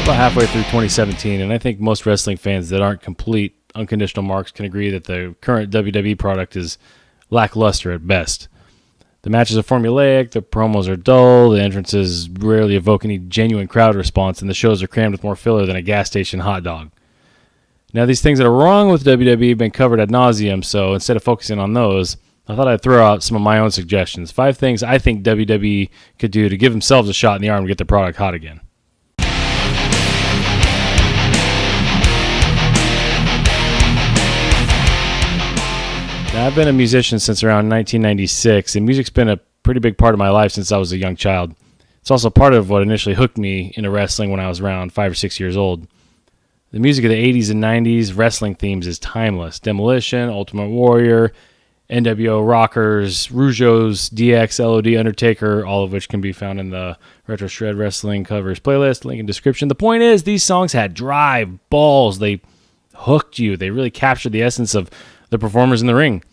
About halfway through 2017, and I think most wrestling fans that aren't complete unconditional marks can agree that the current WWE product is lackluster at best. The matches are formulaic, the promos are dull, the entrances rarely evoke any genuine crowd response, and the shows are crammed with more filler than a gas station hot dog. Now, these things that are wrong with WWE have been covered ad nauseum, so instead of focusing on those, I thought I'd throw out some of my own suggestions. 5 things I think WWE could do to give themselves a shot in the arm to get their product hot again. Now, I've been a musician since around 1996, and music's been a pretty big part of my life since I was a young child. It's also part of what initially hooked me into wrestling when I was around 5 or 6 years old. The music of the 80s and 90s wrestling themes is timeless. Demolition, Ultimate Warrior, NWO Rockers, Rougeau's, DX, LOD, Undertaker, all of which can be found in the Retro Shred Wrestling Covers playlist, link in description. The point is, these songs had drive, balls, they hooked you. They really captured the essence of the performers in the ring.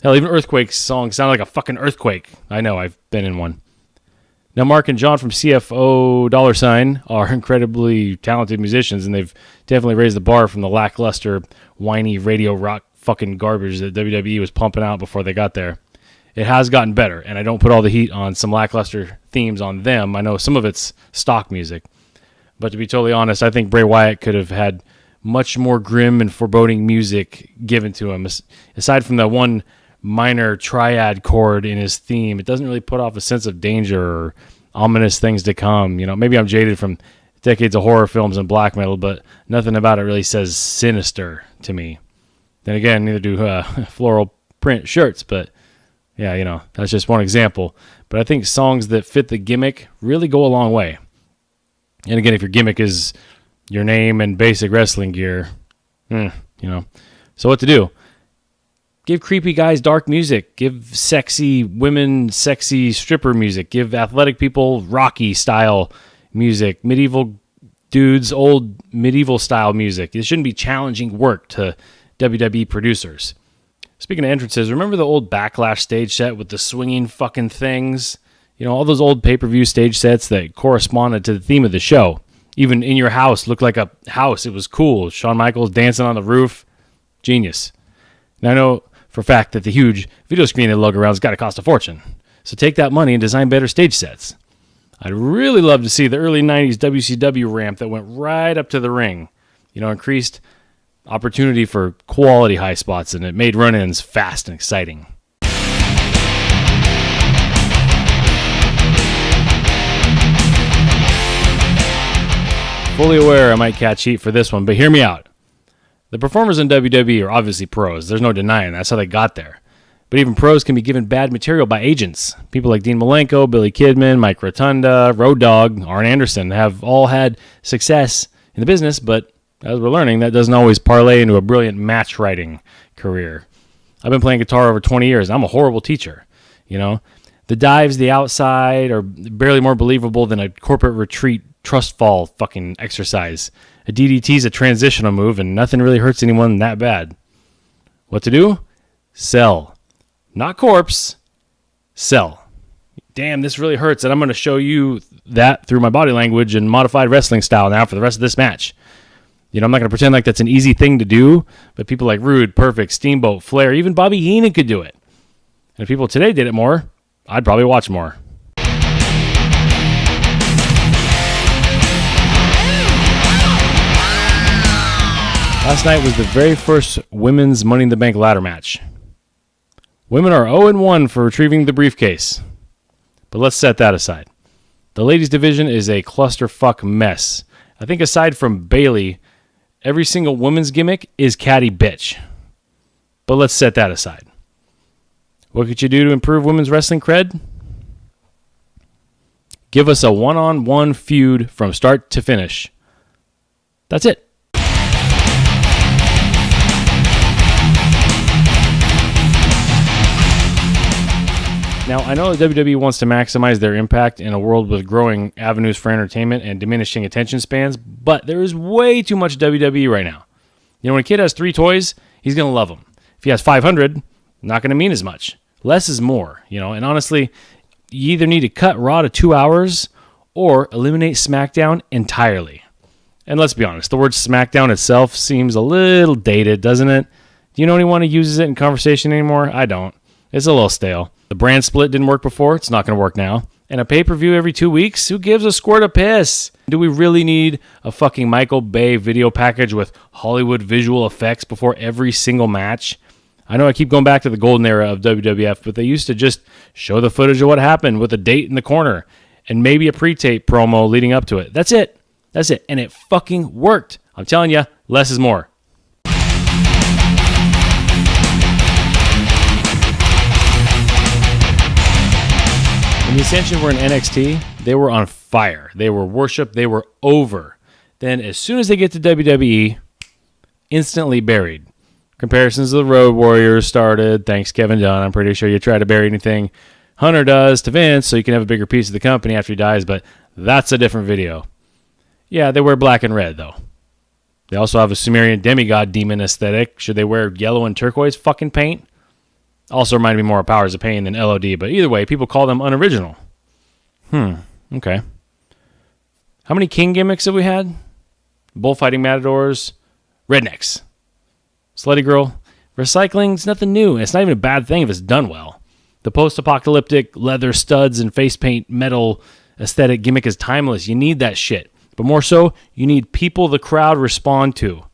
Hell, even Earthquake's songs sound like a fucking earthquake. I know, I've been in one. Now, Mark and John from CFO $ are incredibly talented musicians, and they've definitely raised the bar from the lackluster, whiny radio rock fucking garbage that WWE was pumping out before they got there. It has gotten better, and I don't put all the heat on some lackluster themes on them. I know some of it's stock music. But to be totally honest, I think Bray Wyatt could have had much more grim and foreboding music given to him. Aside from the one minor triad chord in his theme, it doesn't really put off a sense of danger or ominous things to come. You know, maybe I'm jaded from decades of horror films and black metal, but nothing about it really says sinister to me. Then again, neither do floral print shirts, but yeah, you know, that's just one example. But I think songs that fit the gimmick really go a long way. And again, if your gimmick is your name and basic wrestling gear, you know. So what to do? Give creepy guys dark music. Give sexy women sexy stripper music. Give athletic people Rocky style music. Medieval dudes old medieval style music. It shouldn't be challenging work to WWE producers. Speaking of entrances, remember the old Backlash stage set with the swinging fucking things? You know, all those old pay-per-view stage sets that corresponded to the theme of the show. Even In Your House looked like a house. It was cool. Shawn Michaels dancing on the roof. Genius. Now I know for a fact that the huge video screen they lug around has got to cost a fortune. So take that money and design better stage sets. I'd really love to see the early 90s WCW ramp that went right up to the ring. You know, increased opportunity for quality high spots, and it made run-ins fast and exciting. Fully aware I might catch heat for this one, but hear me out. The performers in WWE are obviously pros. There's no denying that's how they got there. But even pros can be given bad material by agents. People like Dean Malenko, Billy Kidman, Mike Rotunda, Road Dogg, Arn Anderson have all had success in the business, but as we're learning, that doesn't always parlay into a brilliant match writing career. I've been playing guitar over 20 years. I'm a horrible teacher. You know, the dives, the outside are barely more believable than a corporate retreat trust fall fucking exercise. A DDT is a transitional move, and nothing really hurts anyone that bad. What to do? Sell. Not corpse. Sell. Damn, this really hurts, and I'm going to show you that through my body language and modified wrestling style now for the rest of this match. You know, I'm not going to pretend like that's an easy thing to do, but people like Rude, Perfect, Steamboat, Flair, even Bobby Heenan could do it. And if people today did it more, I'd probably watch more. Last night was the very first women's Money in the Bank ladder match. Women are 0-1 for retrieving the briefcase. But let's set that aside. The ladies' division is a clusterfuck mess. I think aside from Bayley, every single woman's gimmick is catty bitch. But let's set that aside. What could you do to improve women's wrestling cred? Give us a one-on-one feud from start to finish. That's it. Now, I know that WWE wants to maximize their impact in a world with growing avenues for entertainment and diminishing attention spans, but there is way too much WWE right now. You know, when a kid has 3 toys, he's going to love them. If he has 500, not going to mean as much. Less is more, you know, and honestly, you either need to cut Raw to 2 hours or eliminate SmackDown entirely. And let's be honest, the word SmackDown itself seems a little dated, doesn't it? Do you know anyone who uses it in conversation anymore? I don't. It's a little stale. The brand split didn't work before. It's not going to work now. And a pay-per-view every 2 weeks? Who gives a squirt of piss? Do we really need a fucking Michael Bay video package with Hollywood visual effects before every single match? I know I keep going back to the golden era of WWF, but they used to just show the footage of what happened with a date in the corner and maybe a pre-tape promo leading up to it. That's it. That's it. And it fucking worked. I'm telling you, less is more. When the Ascension were in NXT, they were on fire. They were worshipped. They were over. Then as soon as they get to WWE, instantly buried. Comparisons to the Road Warriors started. Thanks, Kevin Dunn. I'm pretty sure you try to bury anything Hunter does to Vince so you can have a bigger piece of the company after he dies, but that's a different video. Yeah, they wear black and red, though. They also have a Sumerian demigod demon aesthetic. Should they wear yellow and turquoise fucking paint? Also reminded me more of Powers of Pain than LOD, but either way, people call them unoriginal. Okay. How many King gimmicks have we had? Bullfighting matadors, rednecks, slutty girl. Recycling's nothing new, and it's not even a bad thing if it's done well. The post-apocalyptic leather studs and face paint metal aesthetic gimmick is timeless. You need that shit. But more so, you need people the crowd respond to.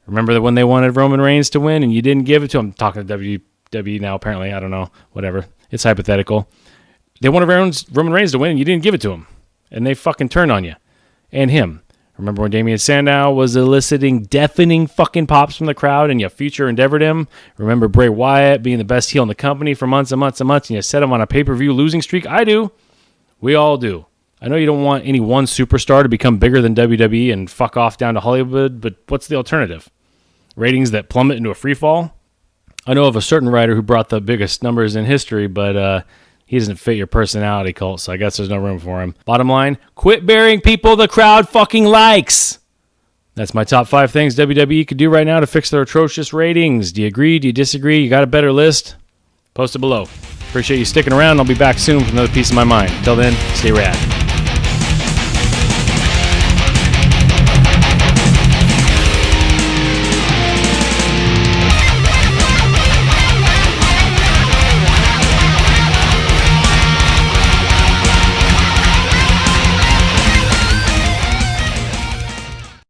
Remember that when they wanted Roman Reigns to win and you didn't give it to him? I'm talking to WWE now, apparently. I don't know. Whatever. It's hypothetical. They wanted Roman Reigns to win and you didn't give it to him. And they fucking turned on you. And him. Remember when Damian Sandow was eliciting deafening fucking pops from the crowd and you future endeavored him? Remember Bray Wyatt being the best heel in the company for months and months and months and you set him on a pay-per-view losing streak? I do. We all do. I know you don't want any one superstar to become bigger than WWE and fuck off down to Hollywood, but what's the alternative? Ratings that plummet into a free fall? I know of a certain writer who brought the biggest numbers in history, but he doesn't fit your personality cult, so I guess there's no room for him. Bottom line, quit burying people the crowd fucking likes. That's my top 5 things WWE could do right now to fix their atrocious ratings. Do you agree? Do you disagree? You got a better list? Post it below. Appreciate you sticking around. I'll be back soon with another piece of my mind. Until then, stay rad.